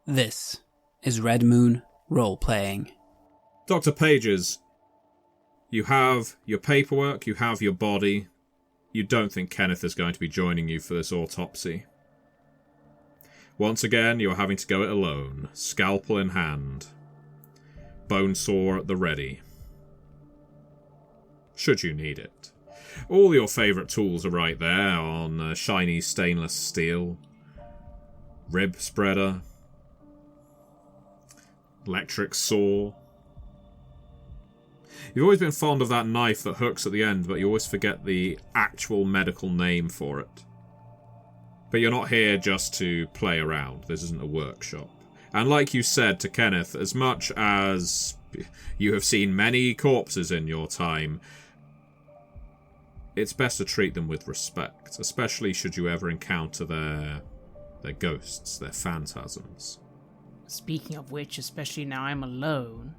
This is Red Moon Role-Playing. Dr. Pages, you have your paperwork, you have your body. You don't think Kenneth is going to be joining you for this autopsy. Once again, you're having to go it alone, scalpel in hand, bone saw at the ready. Should you need it. All your favourite tools are right there on shiny stainless steel. Rib spreader. Electric saw. You've always been fond of that knife that hooks at the end, but you always forget the actual medical name for it. But you're not here just to play around. This isn't a workshop. And like you said to Kenneth, as much as you have seen many corpses in your time, it's best to treat them with respect, especially should you ever encounter their ghosts, their phantasms. Speaking of which, especially now I'm alone,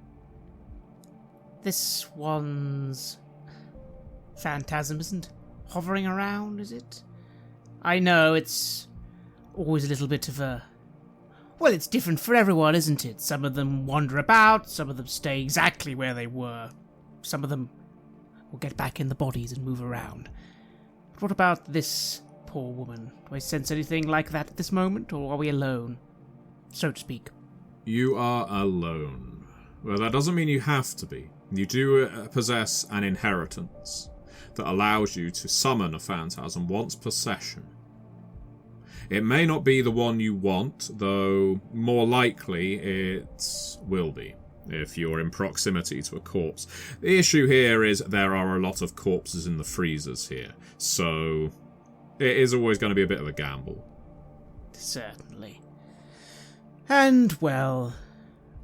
this one's phantasm isn't hovering around, is it? I know it's always a little bit of a... Well, it's different for everyone, isn't it? Some of them wander about, some of them stay exactly where they were. Some of them will get back in the bodies and move around. But what about this poor woman? Do I sense anything like that at this moment, or are we alone, so to speak? You are alone. Well, that doesn't mean you have to be. You do possess an inheritance that allows you to summon a phantasm once per session. It may not be the one you want, though more likely it will be, if you're in proximity to a corpse. The issue here is there are a lot of corpses in the freezers here, so it is always going to be a bit of a gamble. Certainly. And, well,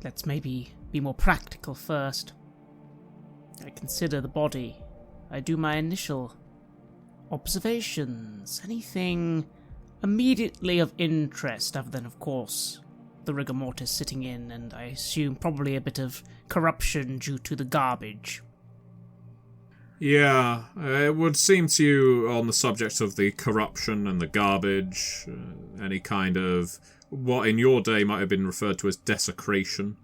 let's maybe be more practical first. I consider the body. I do my initial observations. Anything immediately of interest, other than, of course, the rigor mortis sitting in, and I assume probably a bit of corruption due to the garbage. Yeah, it would seem to you on the subject of the corruption and the garbage, any kind of what in your day might have been referred to as desecration,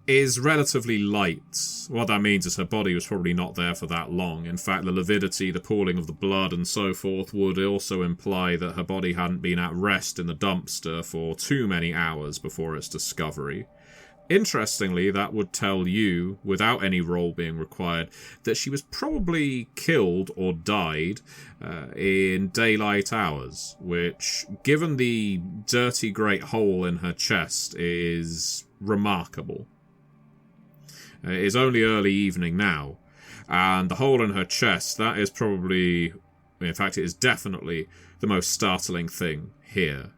is relatively light. What that means is her body was probably not there for that long. In fact, the lividity, the pooling of the blood and so forth would also imply that her body hadn't been at rest in the dumpster for too many hours before its discovery. Interestingly, that would tell you, without any roll being required, that she was probably killed or died in daylight hours, which, given the dirty great hole in her chest, is remarkable. It is only early evening now, and the hole in her chest, that is probably, in fact it is definitely, the most startling thing here.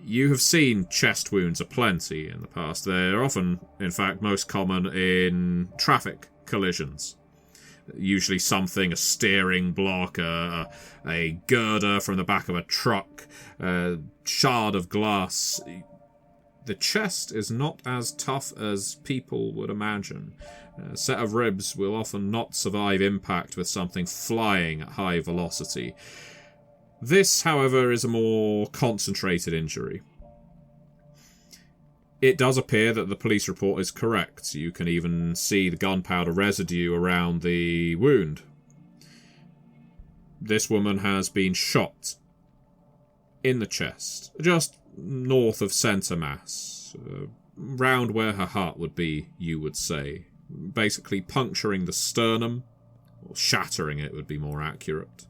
You have seen chest wounds aplenty in the past. They're often, in fact, most common in traffic collisions. Usually something, a steering block, a girder from the back of a truck, a shard of glass. The chest is not as tough as people would imagine. A set of ribs will often not survive impact with something flying at high velocity. This, however, is a more concentrated injury. It does appear that the police report is correct. You can even see the gunpowder residue around the wound. This woman has been shot in the chest, just north of centre mass, round where her heart would be, you would say. Basically puncturing the sternum, or shattering it would be more accurate.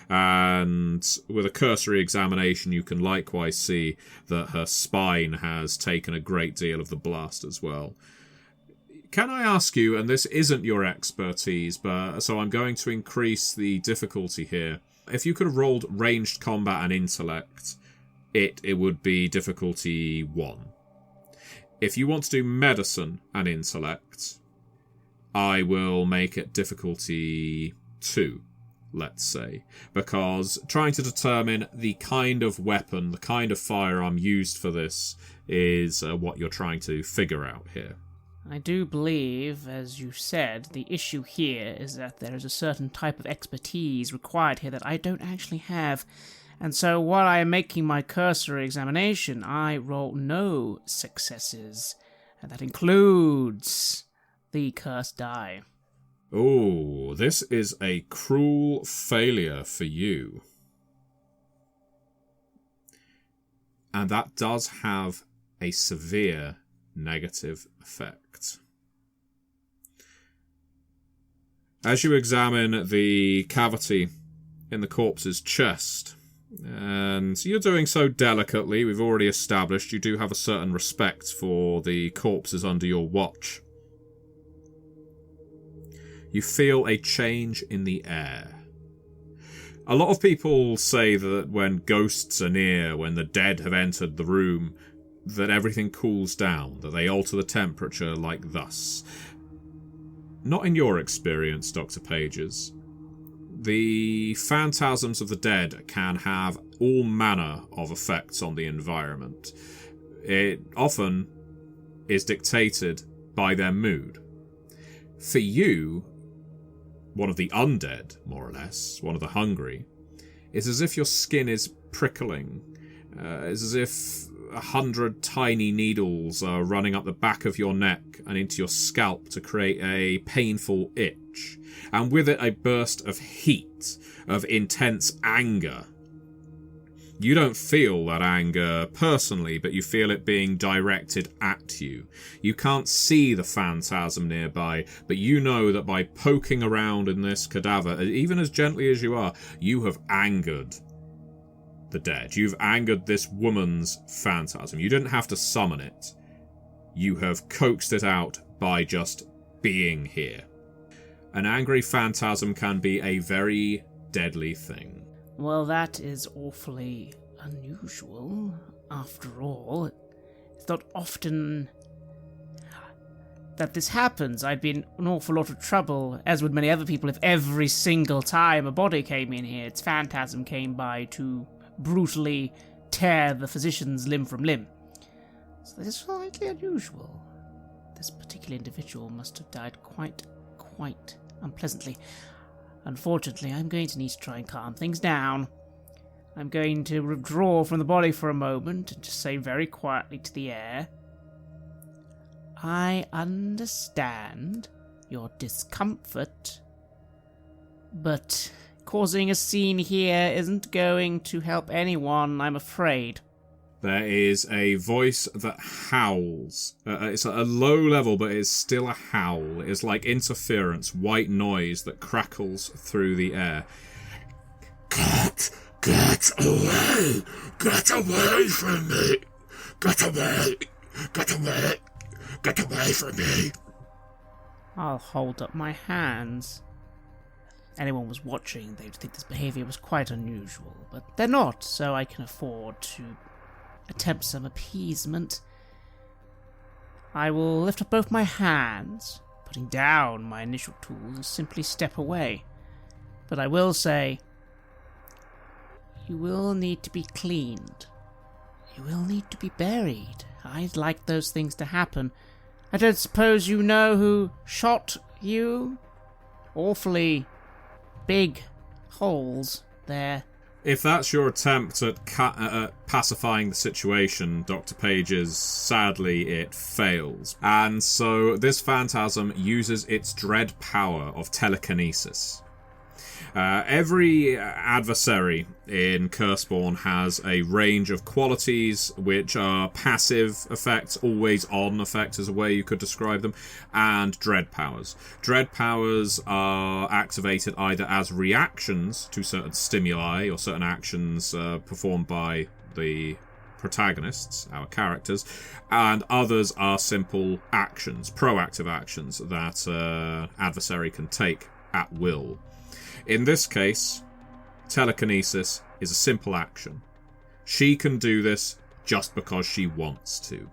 And with a cursory examination you can likewise see that her spine has taken a great deal of the blast as well. Can I ask you, and this isn't your expertise, but so I'm going to increase the difficulty here, if you could have rolled ranged combat and intellect, it would be difficulty 1. If you want to do medicine and intellect, I will make it difficulty 2. Let's say, because trying to determine the kind of weapon, the kind of firearm used for this is what you're trying to figure out here. I do believe, as you said, the issue here is that there is a certain type of expertise required here that I don't actually have, And so while I am making my cursory examination, I roll no successes. And that includes the cursed die. Oh, this is a cruel failure for you. And that does have a severe negative effect. As you examine the cavity in the corpse's chest, and you're doing so delicately, we've already established you do have a certain respect for the corpses under your watch. You feel a change in the air. A lot of people say that when ghosts are near, when the dead have entered the room, that everything cools down, that they alter the temperature like thus. Not in your experience, Dr. Pages. The phantasms of the dead can have all manner of effects on the environment. It often is dictated by their mood. For you, one of the undead, more or less, one of the hungry, it's as if your skin is prickling. It's as if 100 tiny needles are running up the back of your neck and into your scalp to create a painful itch. And with it a burst of heat, of intense anger. You don't feel that anger personally, but you feel it being directed at you. You can't see the phantasm nearby, but you know that by poking around in this cadaver, even as gently as you are, you have angered the dead. You've angered this woman's phantasm. You didn't have to summon it. You have coaxed it out by just being here. An angry phantasm can be a very deadly thing. Well, that is awfully unusual. After all, it's not often that this happens. I'd be in an awful lot of trouble, as would many other people, if every single time a body came in here, its phantasm came by to brutally tear the physician's limb from limb. So this is slightly unusual. This particular individual must have died quite unpleasantly. Unfortunately, I'm going to need to try and calm things down. I'm going to withdraw from the body for a moment and just say very quietly to the air, I understand your discomfort, but causing a scene here isn't going to help anyone, I'm afraid. There is a voice that howls. It's at a low level, but it's still a howl. It's like interference, white noise that crackles through the air. Get away! Get away from me! Get away! Get away! Get away from me! I'll hold up my hands. Anyone was watching, they'd think this behaviour was quite unusual, but they're not, so I can afford to attempt some appeasement. I will lift up both my hands, putting down my initial tools, and simply step away. But I will say, you will need to be cleaned. You will need to be buried. I'd like those things to happen. I don't suppose you know who shot you? Awfully big holes there. If that's your attempt at pacifying the situation, Dr. Pages, sadly it fails. And so this phantasm uses its dread power of telekinesis. Every adversary in Curseborne has a range of qualities which are passive effects, always on effects is a way you could describe them, and dread powers. Dread powers are activated either as reactions to certain stimuli or certain actions performed by the protagonists, our characters, and others are simple actions, proactive actions that adversary can take at will. In this case, telekinesis is a simple action. She can do this just because she wants to.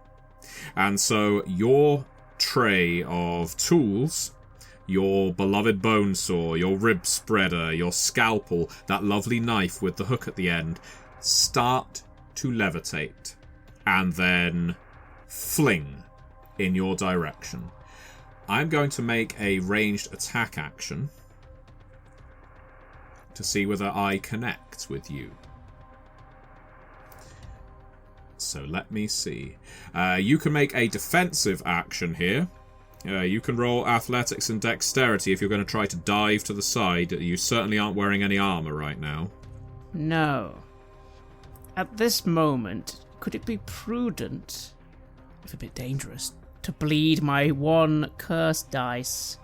And so your tray of tools, your beloved bone saw, your rib spreader, your scalpel, that lovely knife with the hook at the end, start to levitate and then fling in your direction. I'm going to make a ranged attack action to see whether I connect with you. So let me see. You can make a defensive action here. You can roll athletics and dexterity if you're going to try to dive to the side. You certainly aren't wearing any armor right now. No. At this moment, could it be prudent, if a bit dangerous, to bleed my 1 curse dice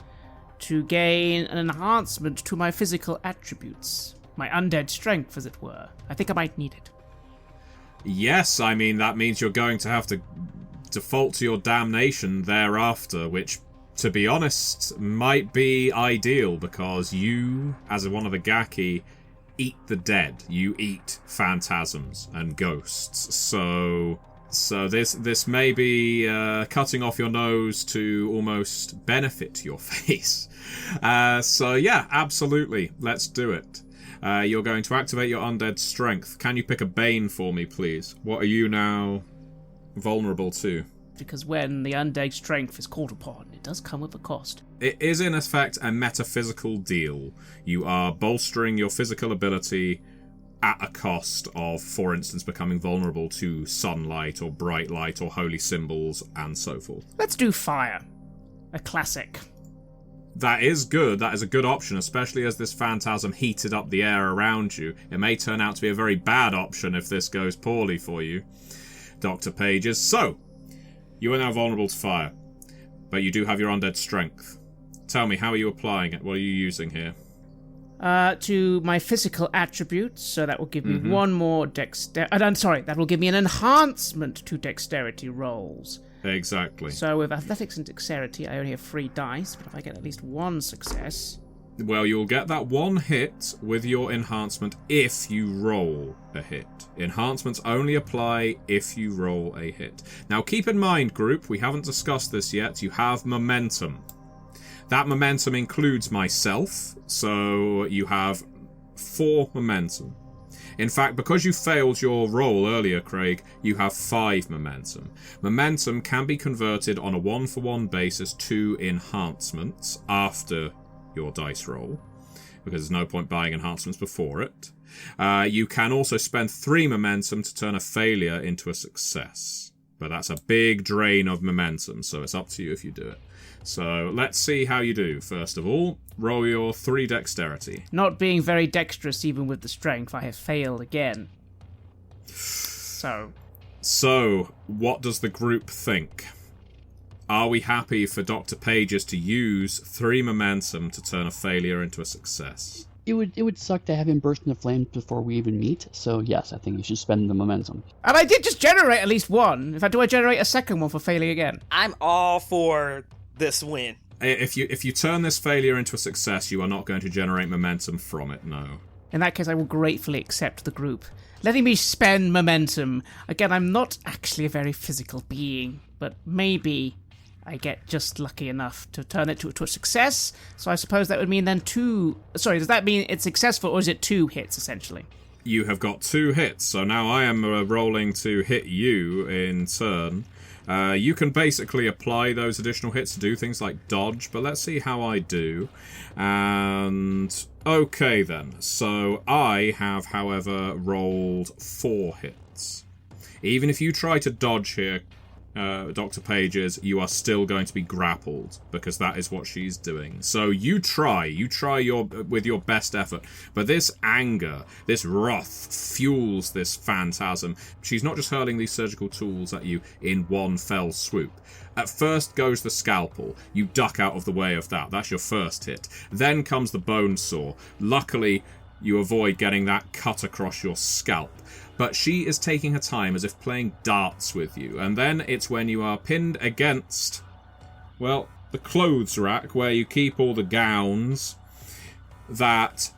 to gain an enhancement to my physical attributes? My undead strength, as it were. I think I might need it. Yes, I mean, that means you're going to have to default to your damnation thereafter, which, to be honest, might be ideal, because you, as one of the Gaki, eat the dead. You eat phantasms and ghosts. So this may be cutting off your nose to almost benefit your face. So yeah, absolutely. Let's do it. You're going to activate your undead strength. Can you pick a bane for me, please? What are you now vulnerable to? Because when the undead strength is called upon, it does come with a cost. It is in effect a metaphysical deal. You are bolstering your physical ability at a cost of, for instance, becoming vulnerable to sunlight or bright light or holy symbols and so forth. Let's do fire. A classic. That is good. That is a good option, especially as this phantasm heated up the air around you. It may turn out to be a very bad option if this goes poorly for you, Dr. Pages. So, you are now vulnerable to fire, but you do have your undead strength. Tell me, how are you applying it? What are you using here? To my physical attributes, so that will give me one more that will give me an enhancement to dexterity rolls. Exactly. So with athletics and dexterity, I only have 3 dice, but if I get at least 1 success... Well, you'll get that 1 hit with your enhancement if you roll a hit. Enhancements only apply if you roll a hit. Now, keep in mind, group, we haven't discussed this yet, you have momentum. That momentum includes myself, so you have 4 momentum. In fact, because you failed your roll earlier, Craig, you have 5 momentum. Momentum can be converted on a 1-for-1 basis to enhancements after your dice roll, because there's no point buying enhancements before it. You can also spend 3 momentum to turn a failure into a success. But that's a big drain of momentum, so it's up to you if you do it. So let's see how you do. First of all, roll your 3 dexterity. Not being very dexterous even with the strength, I have failed again. So, what does the group think? Are we happy for Dr. Pages to use 3 momentum to turn a failure into a success? It would suck to have him burst into flames before we even meet, so yes, I think you should spend the momentum. And I did just generate at least 1. In fact, do I generate a second one for failing again? I'm all for this win. If you turn this failure into a success, you are not going to generate momentum from it, no. In that case, I will gratefully accept the group, letting me spend momentum. Again, I'm not actually a very physical being, but maybe I get just lucky enough to turn it to a success. So I suppose that would mean then 2... Sorry, does that mean it's successful, or is it 2 hits, essentially? You have got 2 hits, so now I am rolling to hit you in turn. You can basically apply those additional hits to do things like dodge, but let's see how I do. And okay then, so I have, however, rolled 4 hits. Even if you try to dodge here, Dr. Pages, you are still going to be grappled, because that is what she's doing. So you try with your best effort, but this anger, this wrath, fuels this phantasm. She's not just hurling these surgical tools at you in one fell swoop. At first goes the scalpel. You duck out of the way of that. That's your first hit. Then comes the bone saw. Luckily, you avoid getting that cut across your scalp. But she is taking her time as if playing darts with you. And then it's when you are pinned against, well, the clothes rack where you keep all the gowns, that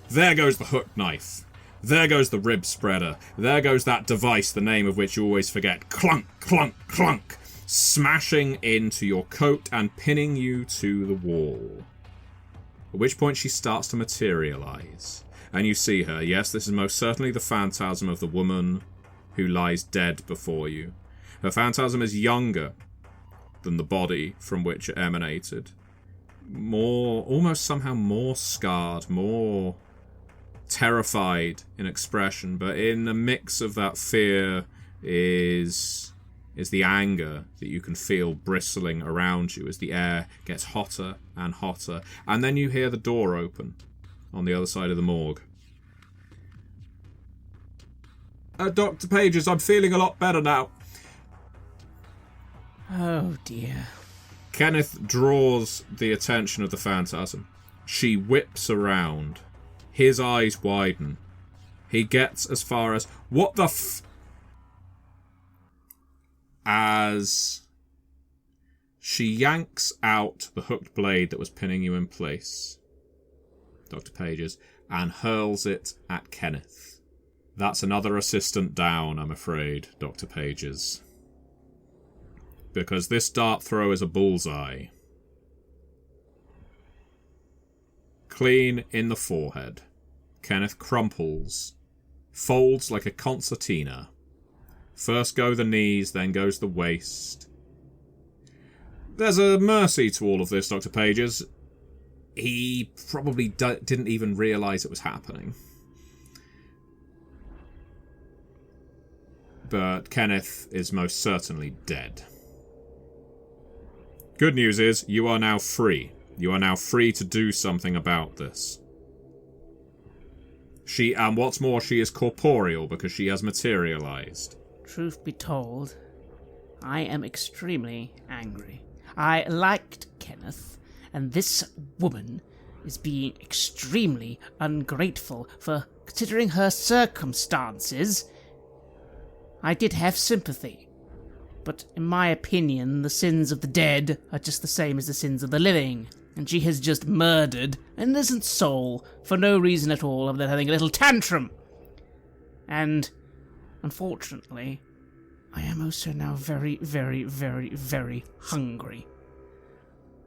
there goes the hook knife. There goes the rib spreader. There goes that device, the name of which you always forget. Clunk, clunk, clunk. Smashing into your coat and pinning you to the wall. At which point she starts to materialise. And you see her. Yes, this is most certainly the phantasm of the woman who lies dead before you. Her phantasm is younger than the body from which it emanated. Almost somehow more scarred, more terrified in expression, but in a mix of that fear is the anger that you can feel bristling around you as the air gets hotter and hotter. And then you hear the door open on the other side of the morgue. Dr. Pages, I'm feeling a lot better now. Oh, dear. Kenneth draws the attention of the phantasm. She whips around. His eyes widen. He gets as far as, what the as she yanks out the hooked blade that was pinning you in place, Dr. Pages, and hurls it at Kenneth. That's another assistant down, I'm afraid, Dr. Pages. Because this dart throw is a bullseye. Clean in the forehead. Kenneth crumples. Folds like a concertina. First go the knees, then goes the waist. There's a mercy to all of this, Dr. Pages. He probably didn't even realise it was happening. But Kenneth is most certainly dead. Good news is, you are now free. You are now free to do something about this. And what's more, she is corporeal because she has materialised. Truth be told, I am extremely angry. I liked Kenneth, and this woman is being extremely ungrateful for considering her circumstances. I did have sympathy, but in my opinion, the sins of the dead are just the same as the sins of the living, and she has just murdered an innocent soul for no reason at all other than having a little tantrum. And, unfortunately, I am also now very, very, very, very hungry.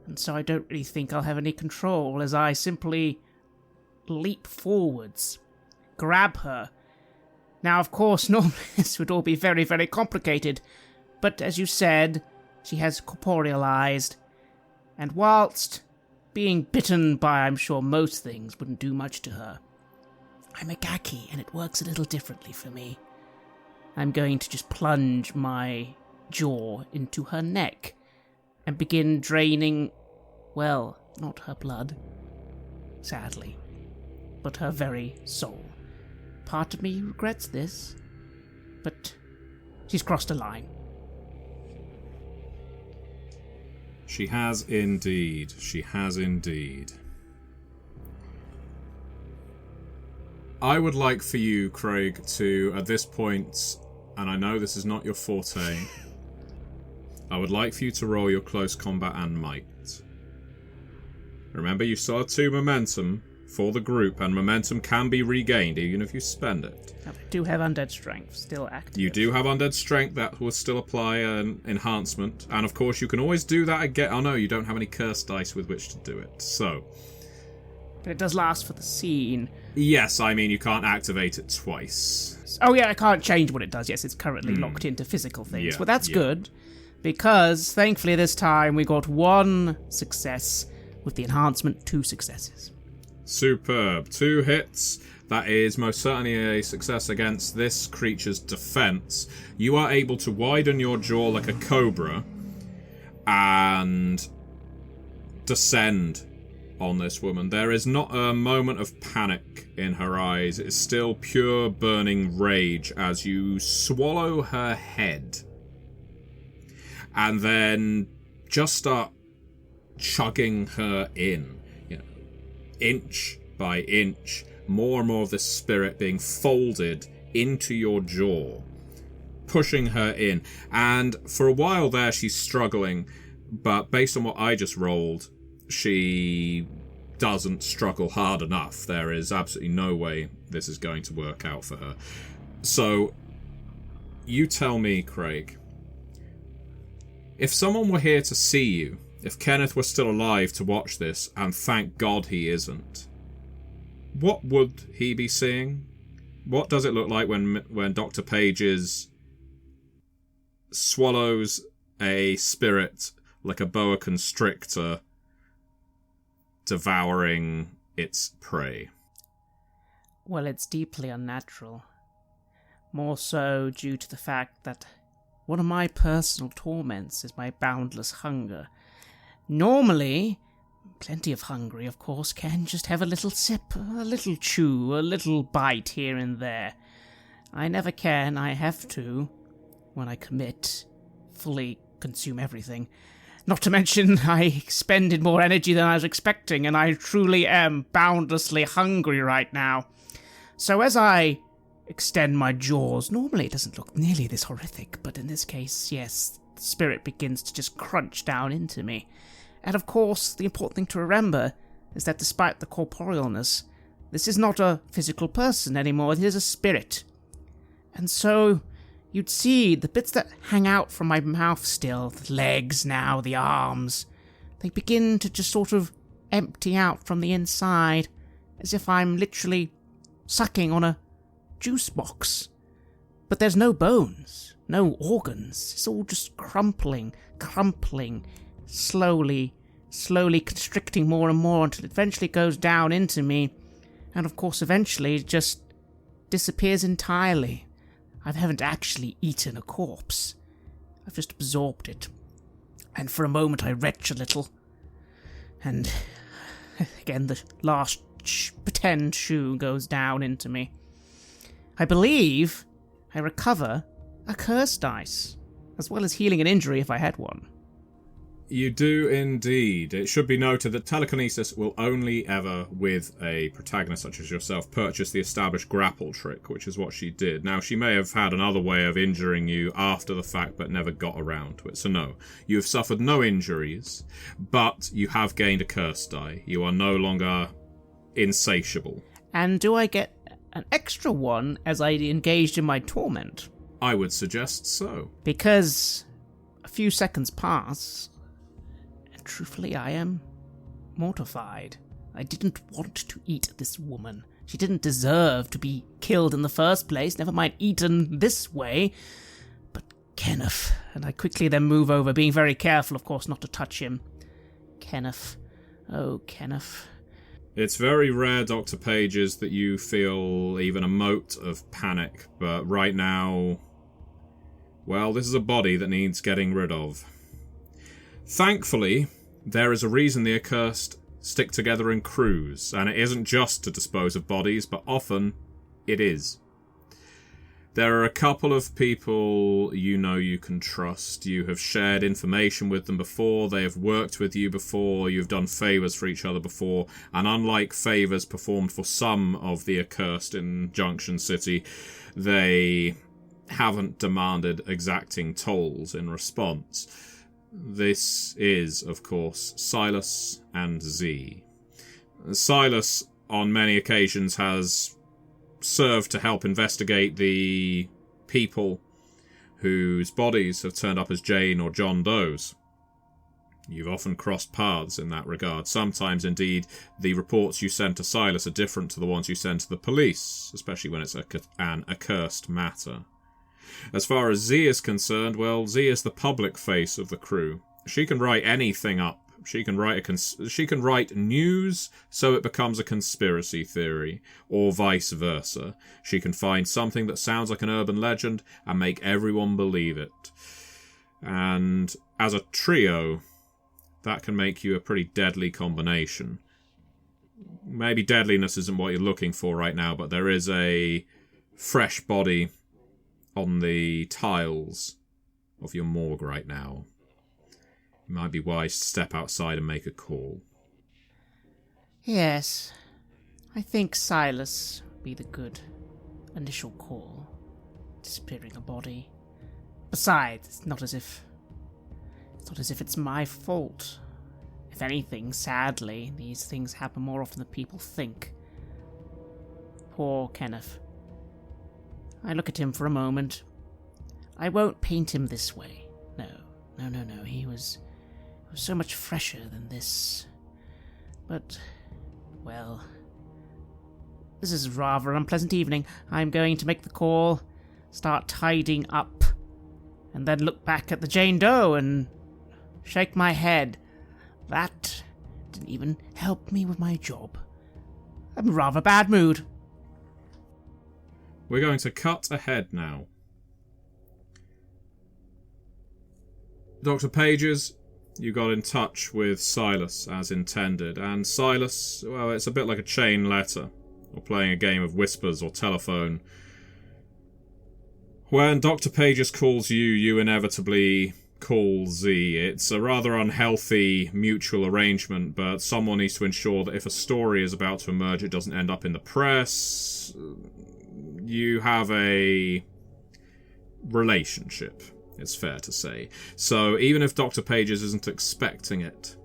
And so I don't really think I'll have any control as I simply leap forwards, grab her. Now, of course, normally this would all be very, very complicated, but as you said, she has corporealized, and whilst being bitten by, I'm sure, most things wouldn't do much to her, I'm a gaki, and it works a little differently for me. I'm going to just plunge my jaw into her neck and begin draining, well, not her blood, sadly, but her very soul. Part of me regrets this, but she's crossed a line. She has indeed. She has indeed. I would like for you, Craig, to, at this point, and I know this is not your forte, I would like for you to roll your close combat and might. Remember, you still have 2 momentum for the group, and momentum can be regained even if you spend it. I do have undead strength still active. You do have undead strength, that will still apply an enhancement, and of course you can always do that again. Oh no, you don't have any cursed dice with which to do it, so... But it does last for the scene. Yes, I mean you can't activate it twice. Oh yeah, I can't change what it does. Yes, it's currently locked into physical things. Yeah, But that's yeah. good, because thankfully this time we got 1 success with the enhancement, 2 successes. Superb. 2 hits. That is most certainly a success against this creature's defense. You are able to widen your jaw like a cobra and descend on this woman. There is not a moment of panic in her eyes. It is still pure burning rage as you swallow her head and then just start chugging her in, inch by inch, more and more of this spirit being folded into your jaw, pushing her in. And for a while there, she's struggling, but based on what I just rolled, she doesn't struggle hard enough. There is absolutely no way this is going to work out for her. So, you tell me, Craig, if someone were here to see you, if Kenneth were still alive to watch this, and thank God he isn't, what would he be seeing? What does it look like when Dr. Pages swallows a spirit like a boa constrictor devouring its prey? Well, it's deeply unnatural. more so due to the fact that one of my personal torments is my boundless hunger. Normally, plenty of hungry, of course, can just have a little sip, a little chew, a little bite here and there. I never can, I have to, when I commit, fully consume everything. Not to mention, I expended more energy than I was expecting, and I truly am boundlessly hungry right now. So as I extend my jaws, normally it doesn't look nearly this horrific, but in this case, yes, the spirit begins to just crunch down into me. And of course, the important thing to remember is that despite the corporealness, this is not a physical person anymore, it is a spirit. And so, you'd see the bits that hang out from my mouth still, the legs now, the arms, they begin to just sort of empty out from the inside, as if I'm literally sucking on a juice box. But there's no bones, no organs, it's all just crumpling, slowly constricting more and more until it eventually goes down into me, and of course eventually it just disappears entirely. I haven't actually eaten a corpse. I've just absorbed it. And for a moment I retch a little. And again the last pretend shoe goes down into me. I believe I recover a curse dice, as well as healing an injury if I had one. You do indeed. It should be noted that telekinesis will only ever, with a protagonist such as yourself, purchase the established grapple trick, which is what she did. Now, she may have had another way of injuring you after the fact, but never got around to it. So no, you have suffered no injuries, but you have gained a curse die. You are no longer insatiable. And do I get an extra one as I engaged in my torment? I would suggest so. Because a few seconds pass, and truthfully I am mortified. I didn't want to eat this woman. She didn't deserve to be killed in the first place, never mind eaten this way. But Kenneth, and I quickly then move over, being very careful, of course, not to touch him. Kenneth. Oh, Kenneth. It's very rare, Dr. Pages, that you feel even a mote of panic, but right now, well, this is a body that needs getting rid of. Thankfully, there is a reason the accursed stick together in crews, and it isn't just to dispose of bodies, but often it is. There are a couple of people you know you can trust. You have shared information with them before, they have worked with you before, you've done favours for each other before, and unlike favours performed for some of the accursed in Junction City, they haven't demanded exacting tolls in response. This is, of course, Silas and Z. Silas, on many occasions, has served to help investigate the people whose bodies have turned up as Jane or John Doe's. You've often crossed paths in that regard. Sometimes, indeed, the reports you send to Silas are different to the ones you send to the police, especially when it's an accursed matter. As far as Z is concerned, well, Z is the public face of the crew. She can write anything up. She can write news so it becomes a conspiracy theory, or vice versa. She can find something that sounds like an urban legend and make everyone believe it. And as a trio, that can make you a pretty deadly combination. Maybe deadliness isn't what you're looking for right now, but there is a fresh body on the tiles of your morgue right now. It might be wise to step outside and make a call. Yes, I think Silas would be the good initial call. Disappearing a body. Besides, it's not as if it's my fault. If anything, sadly, these things happen more often than people think. Poor Kenneth. I look at him for a moment. I won't paint him this way. No. He was so much fresher than this. But, well, this is a rather unpleasant evening. I'm going to make the call, start tidying up, and then look back at the Jane Doe and shake my head. That didn't even help me with my job. I'm in a rather bad mood. We're going to cut ahead now. Dr. Pages, you got in touch with Silas as intended, and Silas, well, it's a bit like a chain letter, or playing a game of whispers or telephone. When Dr. Pages calls you, you inevitably call Z. It's a rather unhealthy mutual arrangement, but someone needs to ensure that if a story is about to emerge, it doesn't end up in the press. You have a relationship, it's fair to say. So even if Dr. Pages isn't expecting it,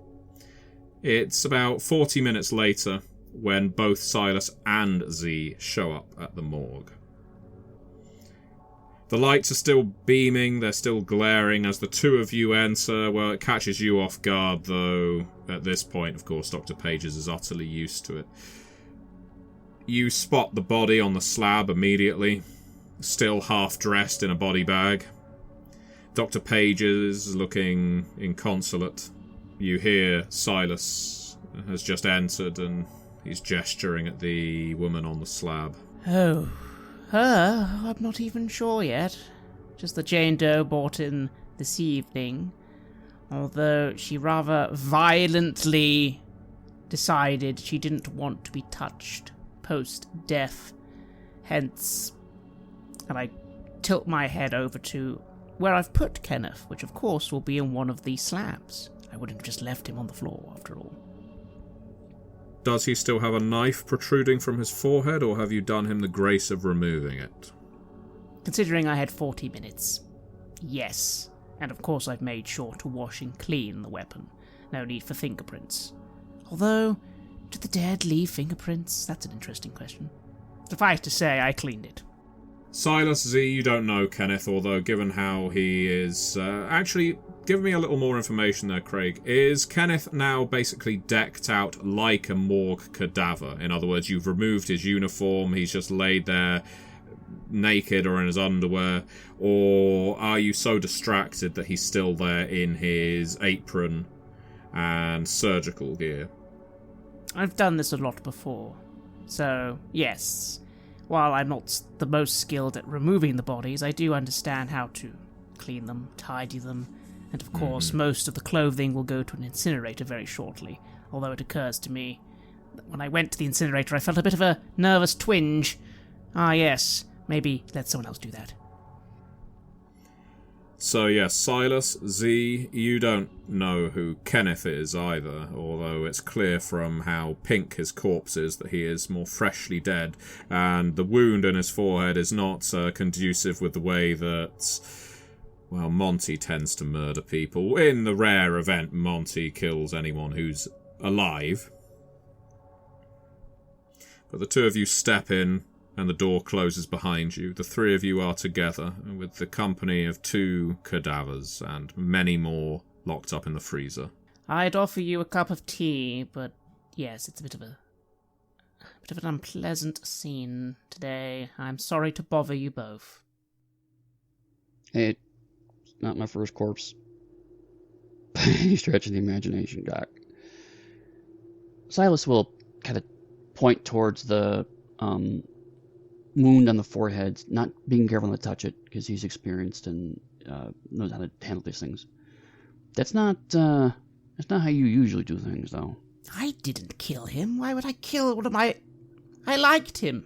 it's about 40 minutes later when both Silas and Z show up at the morgue. The lights are still beaming, they're still glaring as the two of you enter. Well, it catches you off guard, though. At this point, of course, Dr. Pages is utterly used to it. You spot the body on the slab immediately, still half-dressed in a body bag. Dr. Pages looking inconsolate. You hear Silas has just entered and he's gesturing at the woman on the slab. Oh, her? I'm not even sure yet. Just the Jane Doe brought in this evening. Although she rather violently decided she didn't want to be touched post-death. Hence, and I tilt my head over to where I've put Kenneth, which of course will be in one of these slabs. I wouldn't have just left him on the floor, after all. Does he still have a knife protruding from his forehead, or have you done him the grace of removing it? Considering I had 40 minutes, yes. And of course I've made sure to wash and clean the weapon. No need for fingerprints. Although, do the dead leave fingerprints? That's an interesting question. Suffice to say, I cleaned it. Silas Z, you don't know Kenneth, although given how he is... actually, give me a little more information there, Craig. Is Kenneth now basically decked out like a morgue cadaver? In other words, you've removed his uniform, he's just laid there naked or in his underwear, or are you so distracted that he's still there in his apron and surgical gear? I've done this a lot before, so yes. While I'm not the most skilled at removing the bodies, I do understand how to clean them, tidy them, and of course most of the clothing will go to an incinerator very shortly, although it occurs to me that when I went to the incinerator I felt a bit of a nervous twinge. Ah yes, maybe let someone else do that. So yes, Silas Z, you don't know who Kenneth is either, although it's clear from how pink his corpse is that he is more freshly dead, and the wound in his forehead is not conducive with the way that, well, Monty tends to murder people. In the rare event Monty kills anyone who's alive. But the two of you step in, and the door closes behind you. The three of you are together, with the company of two cadavers, and many more locked up in the freezer. I'd offer you a cup of tea, but yes, it's a bit of an unpleasant scene today. I'm sorry to bother you both. Hey, it's not my first corpse. Any stretch of the imagination, Doc. Silas will kind of point towards the wound on the forehead, not being careful not to touch it, because he's experienced and knows how to handle these things. That's not how you usually do things, though. I didn't kill him. Why would I kill one of my... I liked him.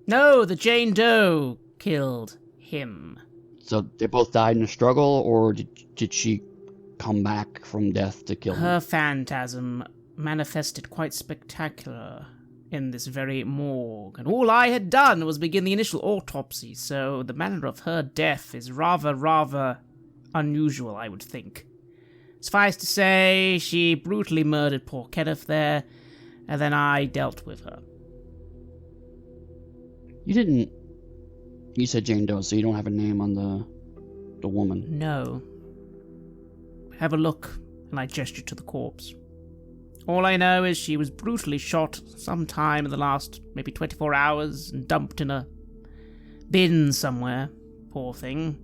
No, the Jane Doe killed him. So they both died in a struggle, or did she come back from death to kill him? Her phantasm manifested quite spectacular in this very morgue, and all I had done was begin the initial autopsy, so the manner of her death is rather unusual, I would think. Suffice to say, she brutally murdered poor Kenneth there, and then I dealt with her. You said Jane Doe, so you don't have a name on the woman? No. Have a look, and I gestured to the corpse. All I know is she was brutally shot sometime in the last maybe 24 hours and dumped in a bin somewhere. Poor thing.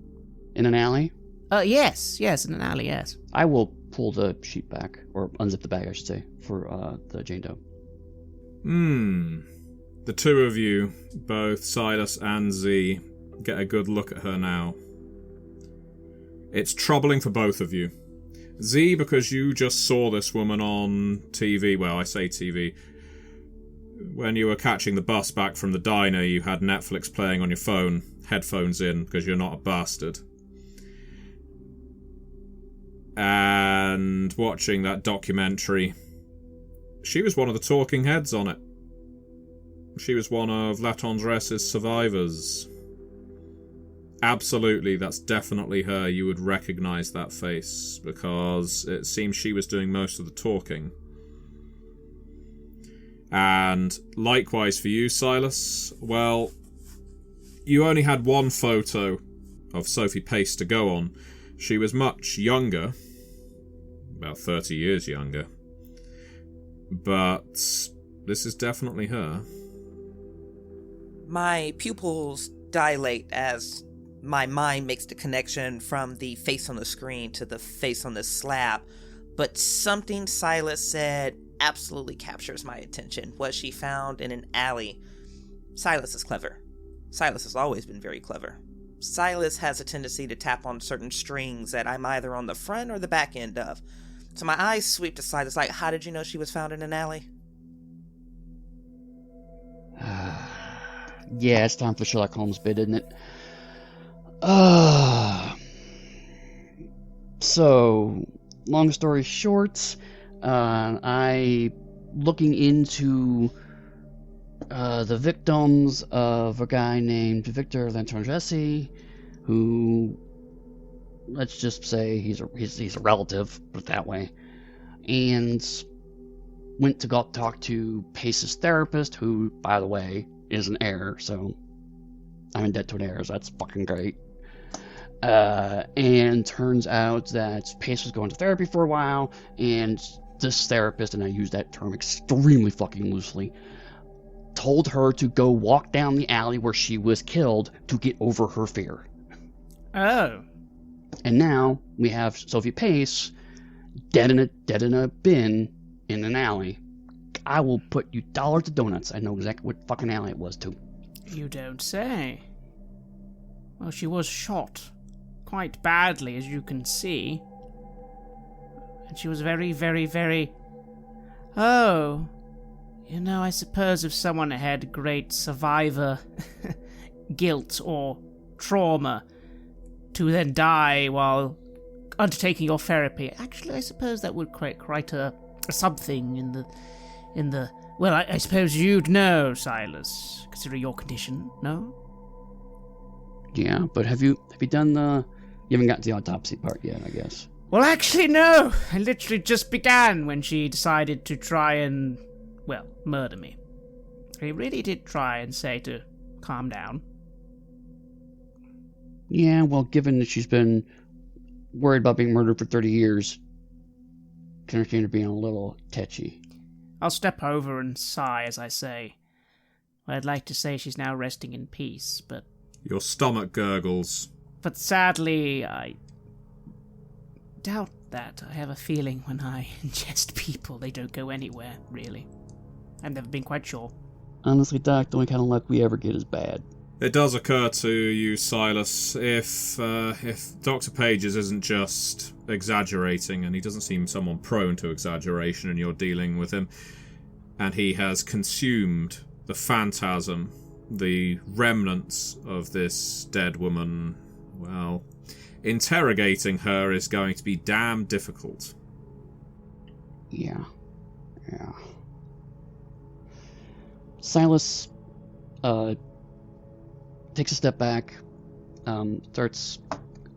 In an alley? Yes, in an alley, yes. I will pull the sheet back, or unzip the bag, I should say, for the Jane Doe. The two of you, both Silas and Z, get a good look at her now. It's troubling for both of you. Z, because you just saw this woman on TV. Well, I say TV. When you were catching the bus back from the diner, you had Netflix playing on your phone, headphones in, because you're not a bastard. And watching that documentary, she was one of the talking heads on it. She was one of La Tendresse's survivors. Absolutely, that's definitely her. You would recognise that face, because it seems she was doing most of the talking. And likewise for you, Silas, well, you only had one photo of Sophie Pace to go on. She was much younger, about 30 years younger. But this is definitely her. My pupils dilate as my mind makes the connection from the face on the screen to the face on the slab. But something Silas said absolutely captures my attention. Was she found in an alley? Silas is clever. Silas has always been very clever. Silas has a tendency to tap on certain strings that I'm either on the front or the back end of. So my eyes sweep to Silas like, how did you know she was found in an alley? Yeah, it's time for Sherlock Holmes bit, isn't it? So, long story short, I looking into the victims of a guy named Victor Lantondresse, who, let's just say he's a relative, put it that way, and went to go talk to Pace's therapist, who, by the way, is an heir, so I'm in debt to an heir, so that's fucking great. And turns out that Pace was going to therapy for a while, and this therapist, and I use that term extremely fucking loosely, told her to go walk down the alley where she was killed to get over her fear. Oh. And now we have Sophie Pace dead in a bin in an alley. I will put you dollars to donuts. I know exactly what fucking alley it was, too. You don't say. Well, she was shot. Quite badly, as you can see. And she was very, very, very... Oh. You know, I suppose if someone had great survivor guilt or trauma to then die while undertaking your therapy, actually, I suppose that would create quite a something in the... Well, I suppose you'd know, Silas, considering your condition, no? Yeah, but have you done the... You haven't gotten to the autopsy part yet, I guess. Well, actually, no. I literally just began when she decided to try and, well, murder me. I really did try and say to calm down. Yeah, well, given that she's been worried about being murdered for 30 years, can understand her being a little tetchy. I'll step over and sigh as I say, well, I'd like to say she's now resting in peace, but... Your stomach gurgles. But sadly, I doubt that. I have a feeling when I ingest people, they don't go anywhere, really. I've never been quite sure. Honestly, Doc, the only kind of luck we ever get is bad. It does occur to you, Silas, if Dr. Pages isn't just exaggerating, and he doesn't seem someone prone to exaggeration, and you're dealing with him, and he has consumed the phantasm, the remnants of this dead woman, well, interrogating her is going to be damn difficult. Yeah. Silas, takes a step back, starts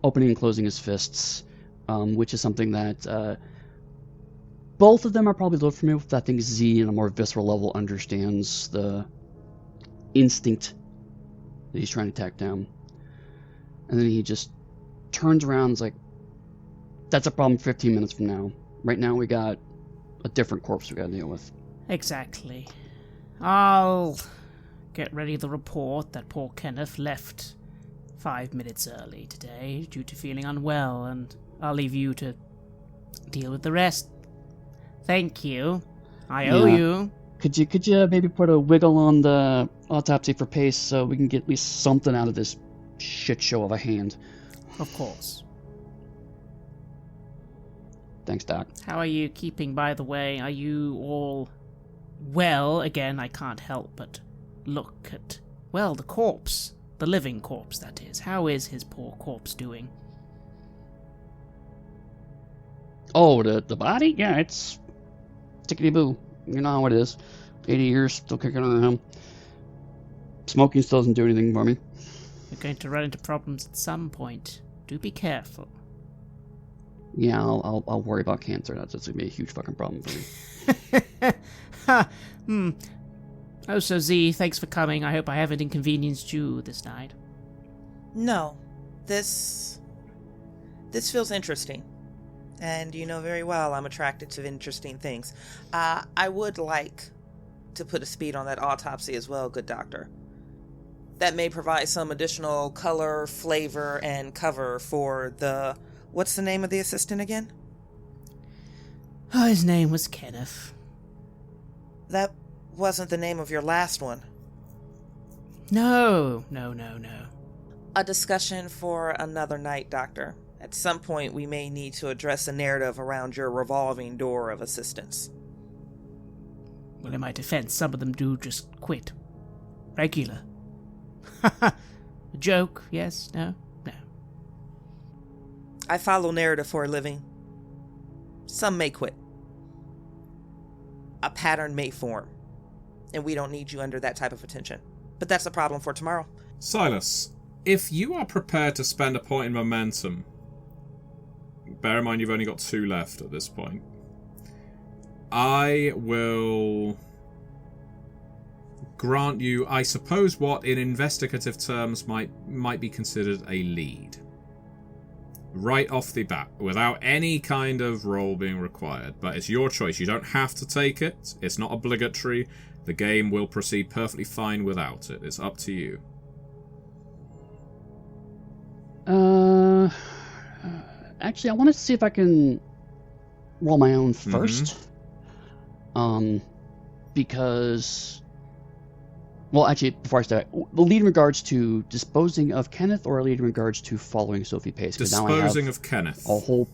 opening and closing his fists, which is something that both of them are probably a little familiar with. I think Z, on a more visceral level, understands the instinct that he's trying to tack down. And then he just turns around and is like, that's a problem 15 minutes from now. Right now we got a different corpse we gotta deal with. Exactly. I'll get ready the report that poor Kenneth left 5 minutes early today due to feeling unwell, and I'll leave you to deal with the rest. Thank you. I owe you. Could you maybe put a wiggle on the autopsy for pace so we can get at least something out of this shit show of a hand? Of course. Thanks, Doc. How are you keeping, by the way? Are you all well? Again, I can't help but look at, well, the corpse. The living corpse, that is. How is his poor corpse doing? Oh, the body? Yeah, it's tickety-boo. You know how it is. 80 years, still kicking around. Smoking still doesn't do anything for me. You're going to run into problems at some point. Do be careful. Yeah, I'll worry about cancer. That's going to be a huge fucking problem for me. Oh, so Z, thanks for coming. I hope I haven't inconvenienced you this night. No, this feels interesting. And you know very well I'm attracted to interesting things. I would like to put a speed on that autopsy as well, good doctor. That may provide some additional color, flavor, and cover for the... What's the name of the assistant again? Oh, his name was Kenneth. That wasn't the name of your last one. No. A discussion for another night, Doctor. At some point, we may need to address a narrative around your revolving door of assistance. Well, in my defense, some of them do just quit. Regular. A joke, yes? No? No. I follow narrative for a living. Some may quit. A pattern may form. And we don't need you under that type of attention. But that's a problem for tomorrow. Silas, if you are prepared to spend a point in momentum, bear in mind you've only got 2 left at this point, I will grant you, I suppose, what in investigative terms might be considered a lead. Right off the bat, without any kind of roll being required. But it's your choice. You don't have to take it. It's not obligatory. The game will proceed perfectly fine without it. It's up to you. Actually, I want to see if I can roll my own first. Because... Well, actually, before I start, the lead in regards to disposing of Kenneth or a lead in regards to following Sophie Pace? Disposing of Kenneth. A whole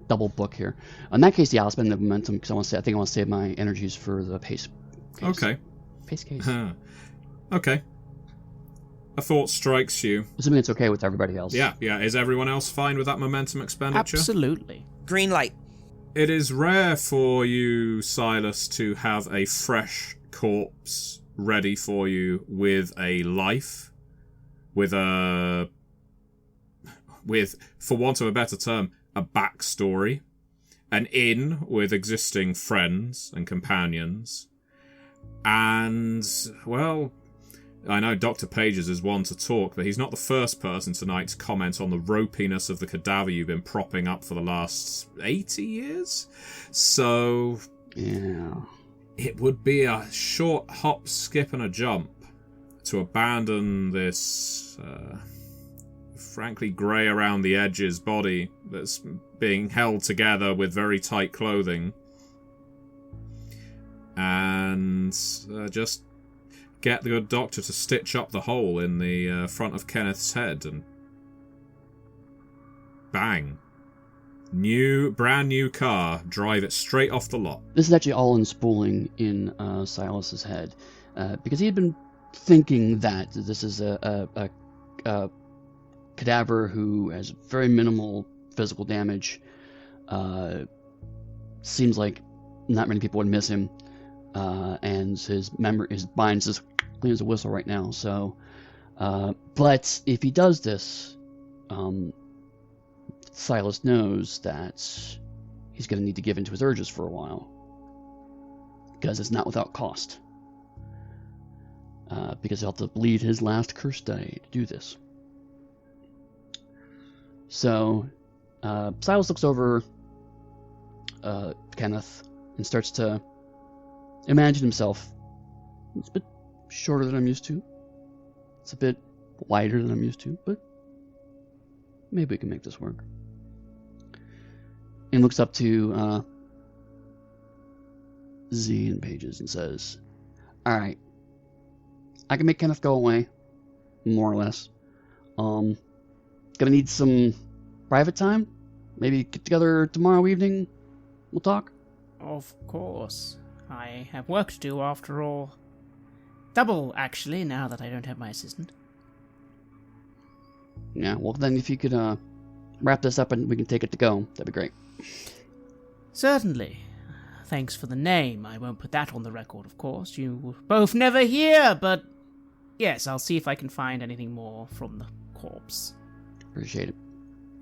double book here. In that case, yeah, I'll spend the momentum because I think I want to save my energies for the Pace case. Okay. Pace case. Okay. A thought strikes you. Assuming it's okay with everybody else. Yeah. Is everyone else fine with that momentum expenditure? Absolutely. Green light. It is rare for you, Silas, to have a fresh corpse ready for you with a life, with, for want of a better term, a backstory, an inn with existing friends and companions, and, well, I know Dr. Pages is one to talk, but he's not the first person tonight to comment on the ropiness of the cadaver you've been propping up for the last 80 years. So... yeah. It would be a short hop, skip, and a jump to abandon this, frankly, grey around the edges body that's being held together with very tight clothing, and just get the good doctor to stitch up the hole in the front of Kenneth's head, and bang. Brand new car, drive it straight off the lot. This is actually all unspooling in Silas's head, because he had been thinking that this is a cadaver who has very minimal physical damage. Seems like not many people would miss him, and his mind's just clean as a whistle right now. So, but if he does this, Silas knows that he's going to need to give in to his urges for a while, because it's not without cost. Because he'll have to bleed his last curse die to do this. So, Silas looks over Kenneth and starts to imagine himself. It's a bit shorter than I'm used to. It's a bit wider than I'm used to, but maybe we can make this work. And looks up to Z and Pages and says, "Alright, I can make Kenneth go away, more or less. Gonna need some private time? Maybe get together tomorrow evening? We'll talk?" Of course. I have work to do after all. Double, actually, now that I don't have my assistant. Yeah, well then if you could wrap this up and we can take it to go, that'd be great. Certainly. Thanks for the name. I won't put that on the record, of course. You will both never hear, but yes, I'll see if I can find anything more from the corpse. Appreciate it.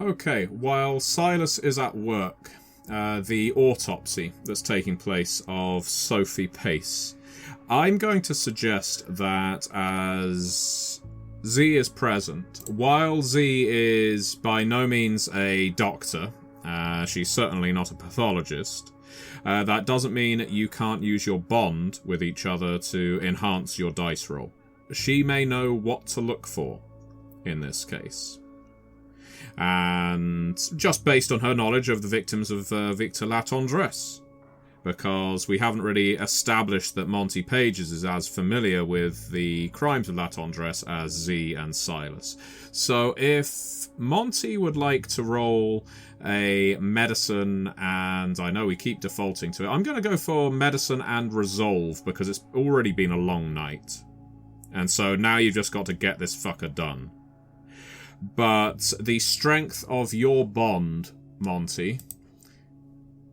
Okay, while Silas is at work, the autopsy that's taking place of Sophie Pace, I'm going to suggest that as Z is present, while Z is by no means a doctor, she's certainly not a pathologist, that doesn't mean you can't use your bond with each other to enhance your dice roll. She may know what to look for in this case. And just based on her knowledge of the victims of Victor Latendresse, because we haven't really established that Monty Pages is as familiar with the crimes of Latendresse as Z and Silas. So if Monty would like to roll a medicine, and I know we keep defaulting to it, I'm going to go for medicine and resolve, because it's already been a long night. And so now you've just got to get this fucker done. But the strength of your bond, Monty,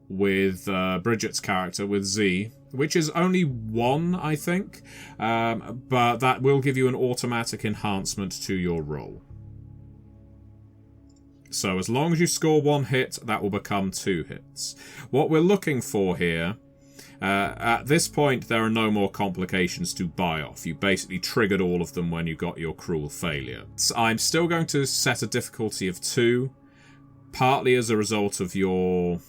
with Bridget's character, with Z, which is only 1, I think, but that will give you an automatic enhancement to your roll. So as long as you score 1 hit, that will become 2 hits. What we're looking for here, at this point, there are no more complications to buy off. You basically triggered all of them when you got your cruel failure. So I'm still going to set a difficulty of 2, partly as a result of your...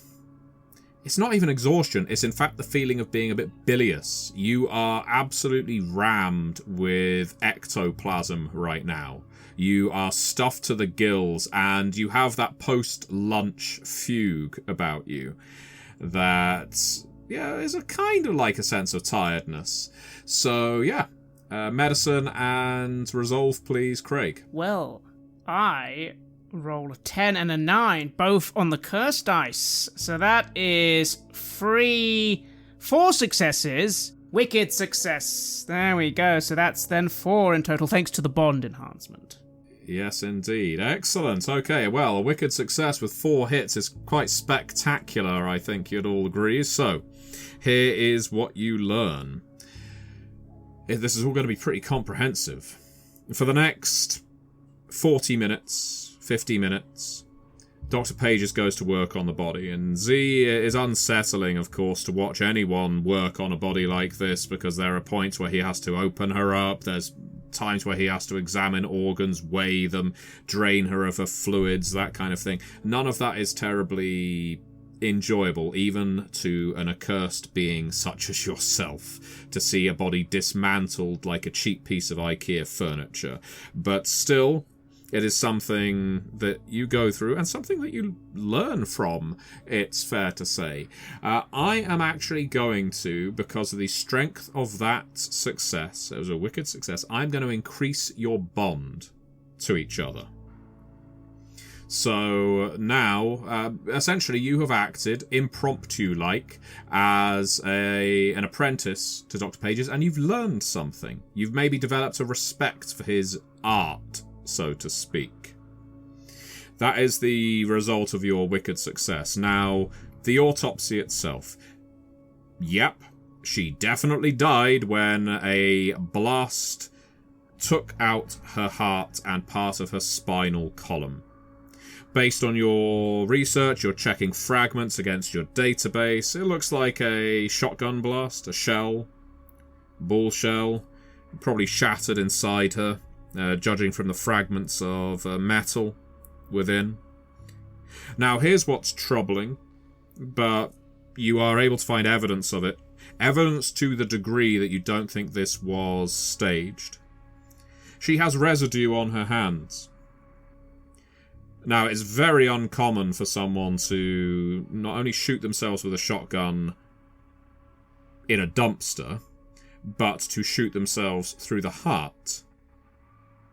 It's not even exhaustion, it's in fact the feeling of being a bit bilious. You are absolutely rammed with ectoplasm right now. You are stuffed to the gills, and you have that post-lunch fugue about you that, yeah, is a kind of like a sense of tiredness. So, yeah, medicine and resolve, please, Craig. Well, I roll a 10 and a 9, both on the curse dice. So that is 4 successes. Wicked success. There we go. So that's then 4 in total, thanks to the bond enhancement. Yes, indeed. Excellent. Okay, well, a wicked success with 4 hits is quite spectacular, I think you'd all agree. So, here is what you learn. This is all going to be pretty comprehensive. For the next 40 minutes... 50 minutes, Dr. Pages goes to work on the body, and Z is unsettling, of course, to watch anyone work on a body like this, because there are points where he has to open her up, there's times where he has to examine organs, weigh them, drain her of her fluids, that kind of thing. None of that is terribly enjoyable, even to an accursed being such as yourself, to see a body dismantled like a cheap piece of IKEA furniture. But still, it is something that you go through and something that you learn from, it's fair to say. I am actually going to, because of the strength of that success, it was a wicked success, I'm going to increase your bond to each other. So now, essentially, you have acted impromptu-like as an apprentice to Dr. Pages, and you've learned something. You've maybe developed a respect for his art, so to speak. That is the result of your wicked success. Now, the autopsy itself. Yep, she definitely died when a blast took out her heart and part of her spinal column. Based on your research, you're checking fragments against your database. It looks like a shotgun blast, a shell, ball shell, probably shattered inside her. Judging from the fragments of metal within. Now, here's what's troubling, but you are able to find evidence of it. Evidence to the degree that you don't think this was staged. She has residue on her hands. Now, it's very uncommon for someone to not only shoot themselves with a shotgun in a dumpster, but to shoot themselves through the heart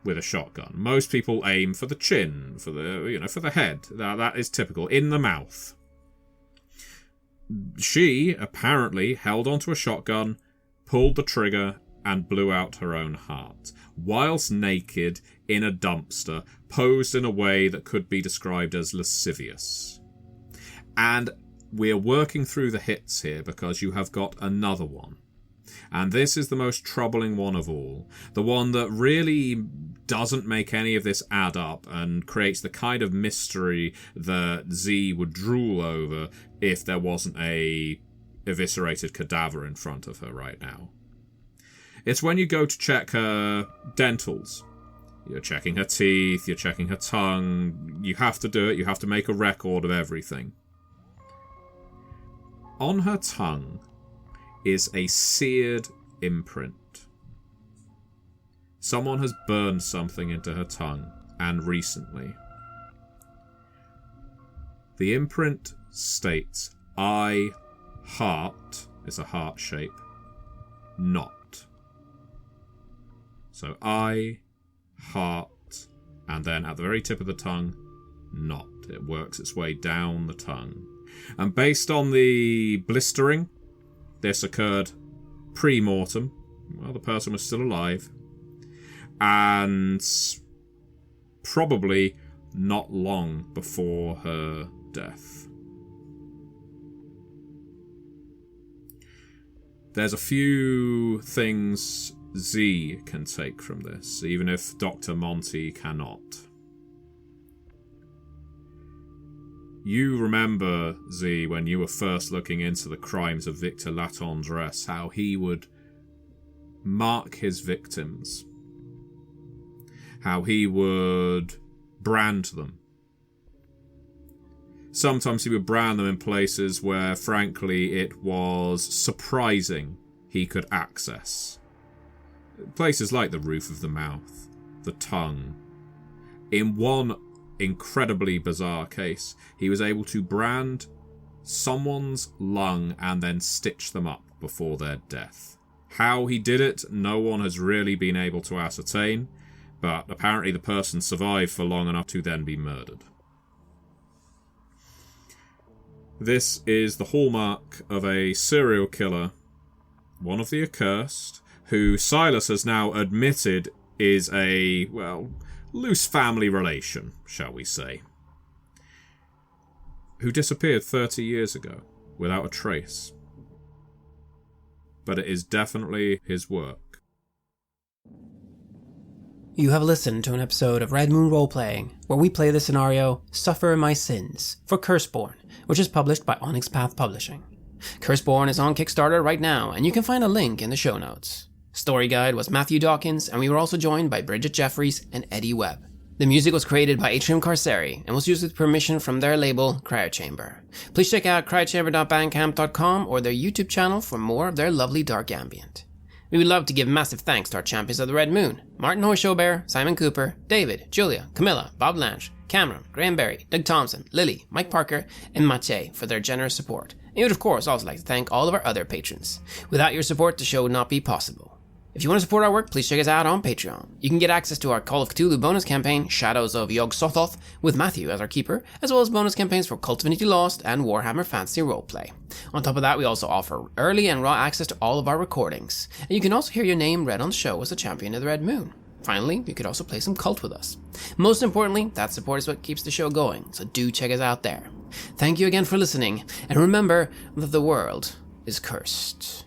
with a shotgun. Most people aim for the chin, for the head. That is typical. In the mouth. She apparently held onto a shotgun, pulled the trigger, and blew out her own heart, whilst naked in a dumpster, posed in a way that could be described as lascivious. And we're working through the hits here because you have got another one. And this is the most troubling one of all. The one that really doesn't make any of this add up and creates the kind of mystery that Z would drool over if there wasn't a eviscerated cadaver in front of her right now. It's when you go to check her dentals. You're checking her teeth, you're checking her tongue. You have to do it, you have to make a record of everything. On her tongue is a seared imprint. Someone has burned something into her tongue, and recently. The imprint states, I, heart, is a heart shape, not. So I, heart, and then at the very tip of the tongue, not. It works its way down the tongue. And based on the blistering, this occurred pre-mortem. Well, the person was still alive. And probably not long before her death. There's a few things Z can take from this, even if Dr. Monty cannot. You remember, Z, when you were first looking into the crimes of Victor Latendresse, how he would mark his victims, how he would brand them. Sometimes he would brand them in places where, frankly, it was surprising he could access. Places like the roof of the mouth, the tongue. In one incredibly bizarre case, he was able to brand someone's lung and then stitch them up before their death. How he did it, no one has really been able to ascertain, but apparently the person survived for long enough to then be murdered. This is the hallmark of a serial killer, one of the accursed, who Silas has now admitted is a, well, loose family relation, shall we say, who disappeared 30 years ago without a trace. But it is definitely his work. You have listened to an episode of Red Moon Roleplaying, where we play the scenario Suffer My Sins for Curseborne, which is published by Onyx Path Publishing. Curseborne is on Kickstarter right now, and you can find a link in the show notes. Story guide was Matthew Dawkins, and we were also joined by Bridgett Jeffries and Eddy Webb. The music was created by Atrium Carceri and was used with permission from their label, Cryochamber. Please check out cryochamber.bandcamp.com or their YouTube channel for more of their lovely dark ambient. We would love to give massive thanks to our champions of the Red Moon, Martin Heuschober, Simon Cooper, David, Julia, Camilla, Bob Lange, Cameron, Graham Barey, Doug Thomson, Lily, Mike Parker, and Maciej for their generous support. And we would of course also like to thank all of our other patrons. Without your support, the show would not be possible. If you want to support our work, please check us out on Patreon. You can get access to our Call of Cthulhu bonus campaign, Shadows of Yog-Sothoth, with Matthew as our keeper, as well as bonus campaigns for Cult of Divinity Lost and Warhammer Fantasy Roleplay. On top of that, we also offer early and raw access to all of our recordings, and you can also hear your name read on the show as a champion of the Red Moon. Finally, you could also play some Cult with us. Most importantly, that support is what keeps the show going, so do check us out there. Thank you again for listening, and remember that the world is cursed.